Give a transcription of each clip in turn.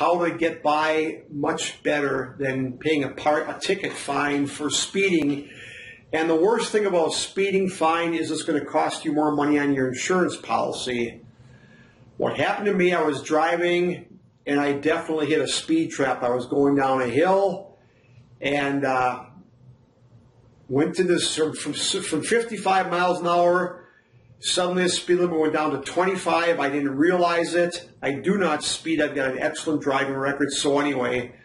how to get by much better than paying a ticket fine for speeding. And the worst thing about speeding fine is it's going to cost you more money on your insurance policy. What happened to me, I was driving and I definitely hit a speed trap. I was going down a hill and went to this from 55 miles an hour. Suddenly the speed limit went down to 25. I didn't realize it. I do not speed. I've got an excellent driving record. So anyway,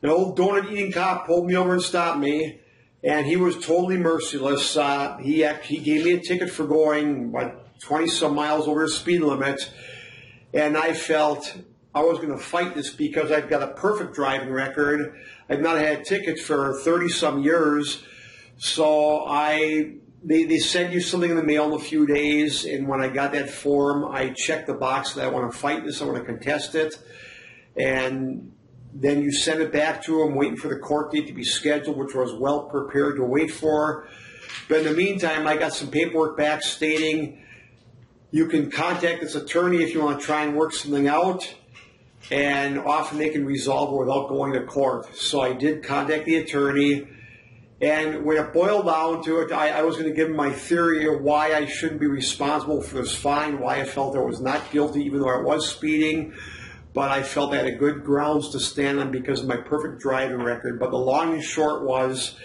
an old donut eating cop pulled me over and stopped me. And he was totally merciless. He gave me a ticket for going like 20 some miles over the speed limit. And I felt I was going to fight this because I've got a perfect driving record. I've not had tickets for 30 some years. So they send you something in the mail in a few days. And when I got that form, I checked the box that I want to fight this. I want to contest it. And then you send it back to them, waiting for the court date to be scheduled, which I was well prepared to wait for. But in the meantime, I got some paperwork back stating you can contact this attorney if you want to try and work something out, and often they can resolve it without going to court. So I did contact the attorney, and when it boiled down to it, I was going to give him my theory of why I shouldn't be responsible for this fine, why I felt I was not guilty even though I was speeding. But I felt I had good grounds to stand on because of my perfect driving record. But the long and short was,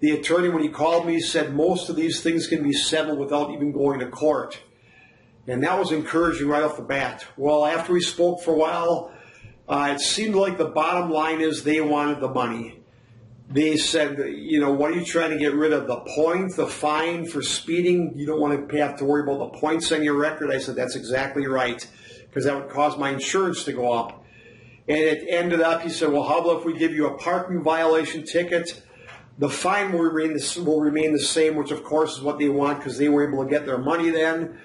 the attorney, when he called me, said most of these things can be settled without even going to court. And that was encouraging right off the bat. Well, after we spoke for a while, it seemed like the bottom line is they wanted the money. They said, what are you trying to get rid of? The point, the fine for speeding? You don't want to have to worry about the points on your record? I said, that's exactly right, because that would cause my insurance to go up. And it ended up, he said, well, how about if we give you a parking violation ticket? The fine will remain the same, which of course is what they want because they were able to get their money then.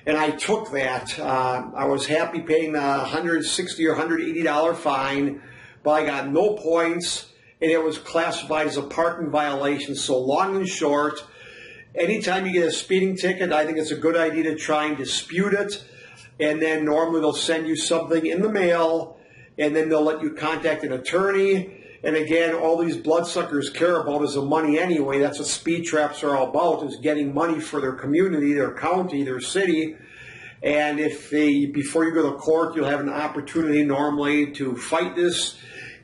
And I took that. I was happy paying the $160 or $180 fine, but I got no points, and it was classified as a parking violation. So long and short, anytime you get a speeding ticket, I think it's a good idea to try and dispute it. And then normally they'll send you something in the mail, and then they'll let you contact an attorney. And again, all these bloodsuckers care about is the money anyway. That's what speed traps are all about, is getting money for their community, their county, their city. And before you go to court, you'll have an opportunity normally to fight this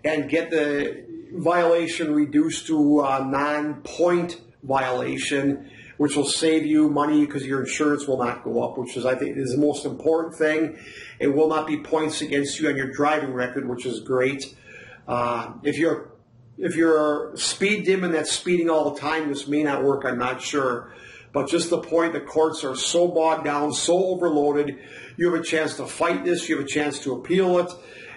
and get the violation reduced to a non-point violation, which will save you money because your insurance will not go up, which is, I think, is the most important thing. It will not be points against you on your driving record, which is great. If you're speed demon that's speeding all the time, this may not work, I'm not sure. But just the point, the courts are so bogged down, so overloaded, you have a chance to fight this, you have a chance to appeal it.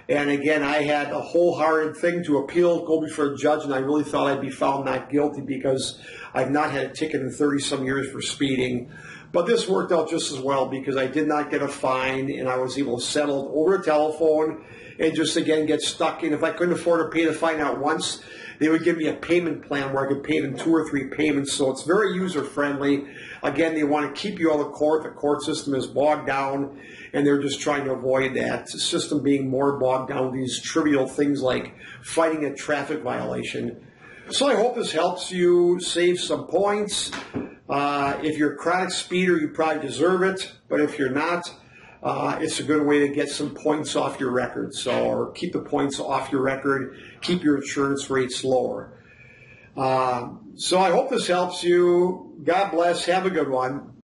And again, I had a wholehearted thing to appeal, go before a judge, and I really thought I'd be found not guilty because I've not had a ticket in 30-some years for speeding. But this worked out just as well because I did not get a fine, and I was able to settle over a telephone and just, again, get stuck in. If I couldn't afford to pay the fine out once, they would give me a payment plan where I could pay it in 2 or 3 payments. So it's very user-friendly. Again, they want to keep you out of court. The court system is bogged down, and they're just trying to avoid that system being more bogged down with these trivial things like fighting a traffic violation. So I hope this helps you save some points. If you're a chronic speeder, you probably deserve it. But if you're not, it's a good way to get some points off your record. Or keep the points off your record, keep your insurance rates lower. So I hope this helps you. God bless. Have a good one.